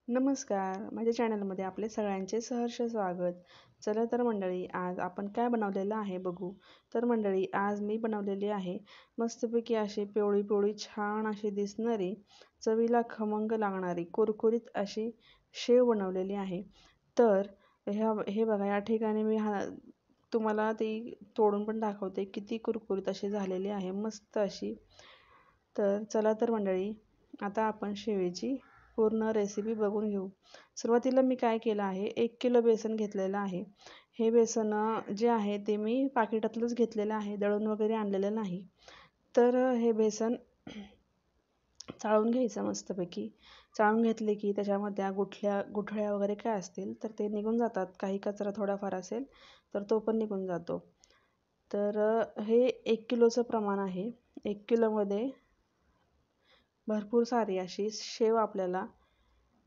नमस्कार, माझ्या चॅनलमध्ये आपले सगळ्यांचे सहर्ष स्वागत. चला तर मंडळी, आज आपण काय बनवलेलं आहे बघू. तर मंडळी, आज मी बनवलेली आहे मस्तपैकी अशी पिवळी पिवळी छान अशी दिसणारी, चवीला खमंग लागणारी कुरकुरीत अशी शेव बनवलेली आहे. तर हे बघा, या ठिकाणी मी तुम्हाला ती तोडून पण दाखवते, किती कुरकुरीत अशी झालेली आहे, मस्त अशी. तर चला तर मंडळी, आता आपण शेवेची पूर्ण रेसिपी बघून घेऊ. सुरुवातीला मी काय केलं आहे, 1 किलो बेसन घेतलेलं आहे. हे बेसन जे आहे ते मी पाकिटातलंच घेतलेलं आहे, दळून वगैरे आणलेलं नाही. तर हे बेसन चाळून घ्यायचं मस्तपैकी. चाळून घेतले की त्याच्यामध्ये गुठळ्या वगैरे काय असतील तर ते निघून जातात. काही कचरा थोडाफार असेल तर तो पण निघून जातो. तर हे 1 किलोचं प्रमाण आहे. 1 किलोमध्ये भरपूर सारी अशी शेव आपल्याला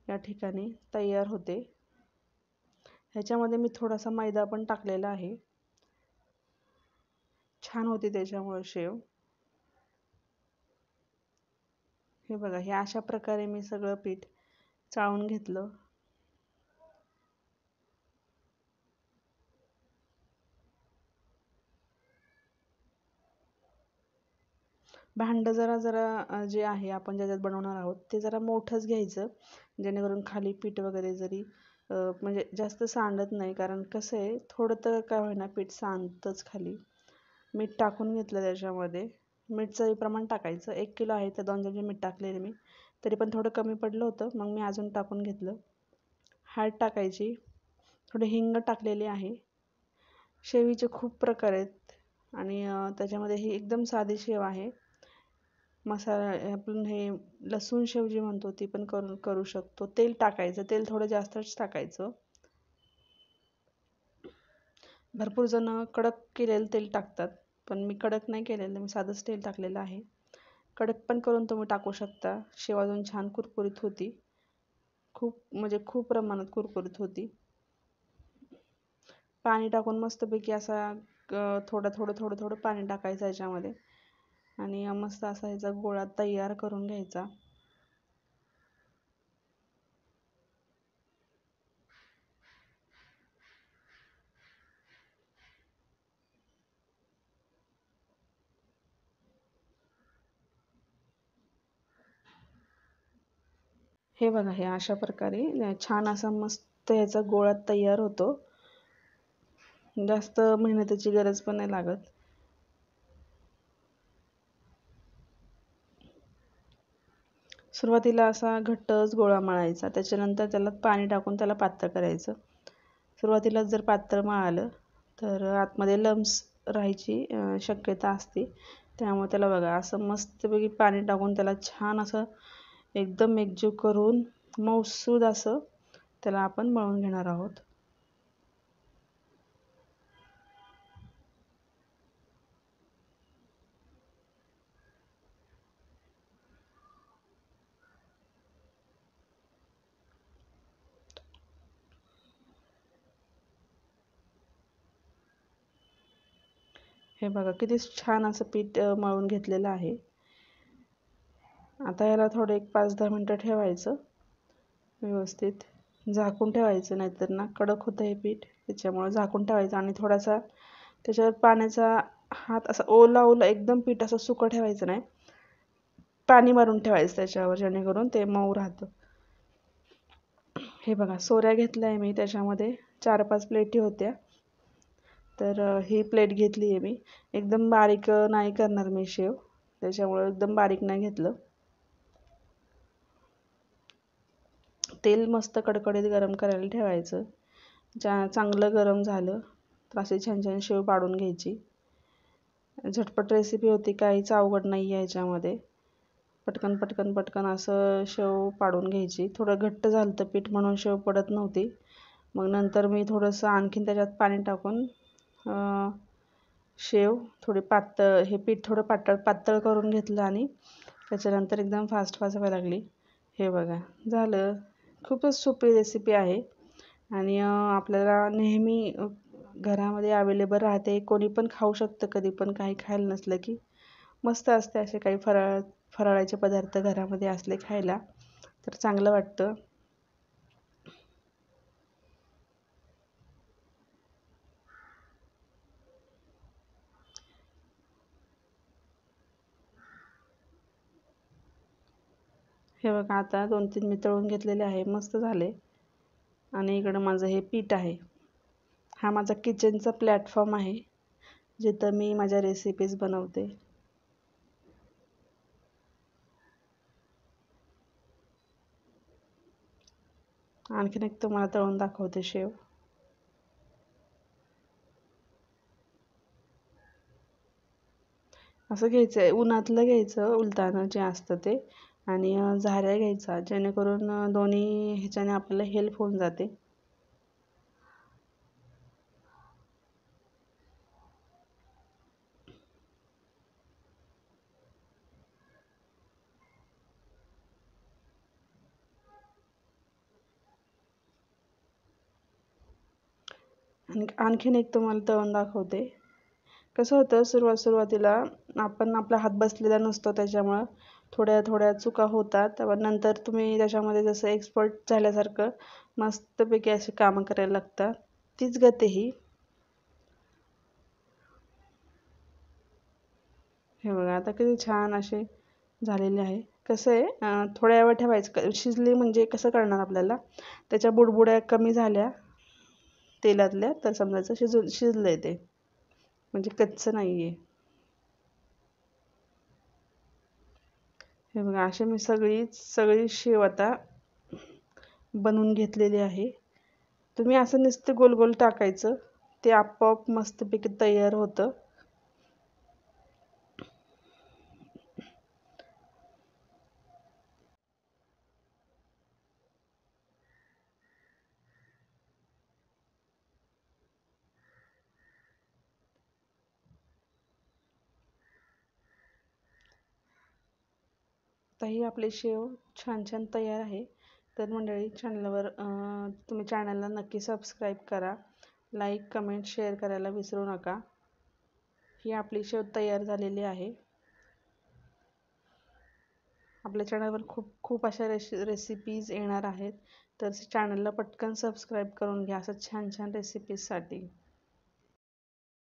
या ठिकाणी तयार होते. ह्याच्यामध्ये मी थोडासा मैदा पण टाकलेला आहे, छान होते त्याच्यामुळे शेव. हे बघा, हे अशा प्रकारे मी सगळं पीठ चाळून घेतलं. भांडं जरा जे आहे आपण ज्याच्यात बनवणार आहोत ते जरा मोठंच घ्यायचं, जेणेकरून खाली पीठ वगैरे जरी म्हणजे जास्त सांडत नाही. कारण कसं आहे, थोडं तर काय होईना पीठ सांडतंच खाली. मीठ टाकून घेतलं त्याच्यामध्ये. मीठ चवीप्रमाणे टाकायचं. 1 किलो आहे तर 2 चमचे मीठ टाकलेले मी. तरी पण थोडं कमी पडलं होतं, मग मी अजून टाकून घेतलं. हळद टाकायची, थोडी हिंग टाकलेली आहे. शेवीचे खूप प्रकार आहेत आणि त्याच्यामध्ये ही एकदम साधी शेव आहे. मसाला आपण हे लसूण शेव जी म्हणतो ती पण करू शकतो. तेल टाकायचं, तेल थोडं जास्तच टाकायचं. भरपूर जण कडक केलेलं तेल टाकतात, पण मी कडक नाही केलेलं, मी साधंच तेल टाकलेलं आहे. कडक पण करून तुम्ही टाकू शकता. शेव अजून छान कुरकुरीत होती, खूप म्हणजे खूप प्रमाणात कुरकुरीत होती. पाणी टाकून मस्तपैकी असा थोडं पाणी टाकायचं याच्यामध्ये आणि मस्त असा ह्याचा गोळा तयार करून घ्यायचा. हे बघा, हे अशा प्रकारे छान असा मस्त ह्याचा गोळा तयार होतो. जास्त मेहनतीची गरज पण नाही लागत. सुरुवातीला असा घट्टच गोळा मळायचा, त्याच्यानंतर त्याला पाणी टाकून त्याला पातळ करायचं. सुरुवातीला जर पातळ मळालं तर आतमध्ये लम्स राहायची शक्यता असते. त्यामुळे त्याला बघा असं मस्तपैकी पाणी टाकून त्याला छान असं एकदम एकजीव करून मऊसूद असं त्याला आपण मळून घेणार आहोत. हे बघा, किती छान असं पीठ मळून घेतलेलं आहे. आता याला थोडं एक 5-10 मिनटं ठेवायचं व्यवस्थित. झाकून ठेवायचं, नाहीतर ना कडक होतं हे पीठ. त्याच्यामुळे झाकून ठेवायचं आणि थोडासा त्याच्यावर पाण्याचा हात असा ओला एकदम पीठ असं सुकं ठेवायचं नाही, पाणी मारून ठेवायचं त्याच्यावर, जेणेकरून ते मऊ राहतं. हे बघा, सोऱ्या घेतल्या आहे मी, त्याच्यामध्ये 4-5 प्लेटी होत्या. तर ही प्लेट घेतली आहे मी. एकदम बारीक नाही करणार मी शेव, त्याच्यामुळे एकदम बारीक नाही घेतलं. तेल मस्त कडकडीत गरम करायला ठेवायचं. चांगलं गरम झालं तर अशी छान छान शेव पाडून घ्यायची. झटपट रेसिपी होती, काहीच अवघड नाही आहे याच्यामध्ये. पटकन असं शेव पाडून घ्यायची. थोडं घट्ट झालं तर पीठ, म्हणून शेव पडत नव्हती. मग नंतर मी थोडंसं आणखीन त्याच्यात पाणी टाकून शेव थोडी पातळ, हे पीठ थोडं पातळ करून घेतलं आणि त्याच्यानंतर एकदम फास्ट व्हायला लागली. हे बघा, झालं. खूपच सोपी रेसिपी आहे आणि आपल्याला नेहमी घरामध्ये अवेलेबल राहते. कोणी पण खाऊ शकतं, कधी पण काही खायला नसलं की. मस्त असते असे काही फराळाचे पदार्थ घरामध्ये असले खायला तर चांगलं वाटतं. हे बघा आता 2-3 मी तळून घेतलेले आहे, मस्त झाले. आणि इकडं माझं हे पीठ आहे. हा माझा किचनचा प्लॅटफॉर्म आहे, जिथं मी माझ्या रेसिपीज बनवते. आणखीन एक तुम्हाला तळून दाखवते शेव. असं घ्यायचं आहे, उन्हातलं घ्यायचं उलतानं जे असतं ते, आणि झाऱ्या घ्यायचा, जेणेकरून दोन्ही ह्याच्याने आपल्याला हेल्प होऊन जाते. आणि आणखीन एक तुम्हाला तळून दाखवते. कसं होतं, सुरुवातीला आपण आपला हात बसलेला नसतो, त्याच्यामुळं थोड्या थोड्या चुका होतात. पण नंतर तुम्ही त्याच्यामध्ये जसं एक्सपर्ट झाल्यासारखं मस्तपैकी अशी कामं करायला लागतात. तीच गत ही. हे बघा आता किती छान असे झालेले आहे. कसं आहे, थोड्या वेळ ठेवायचं. शिजली म्हणजे कसं कळणार आपल्याला, त्याच्या बुडबुड्या कमी झाल्या तेलातल्या तर समजायचं शिजलंय ते, म्हणजे कच्चं नाही आहे. हे बघा अशी मी सगळी शेव आता बनवून घेतलेली आहे. तुम्ही असं नुसतं गोल गोल टाकायचं, ते आपोआप मस्तपैकी तयार होतं. आता ही आपली शेव छान छान तयार आहे. तर मंडळी, तुम्ही चॅनलला नक्की सबस्क्राईब करा. लाईक कमेंट शेअर करायला विसरू नका. ही आपली शेव तयार झालेली आहे. आपल्या चॅनलवर खूप खूप अशा रेसिपीज येणार आहेत, तर चॅनलला पटकन सबस्क्राईब करून घ्या असं छान छान रेसिपीजसाठी.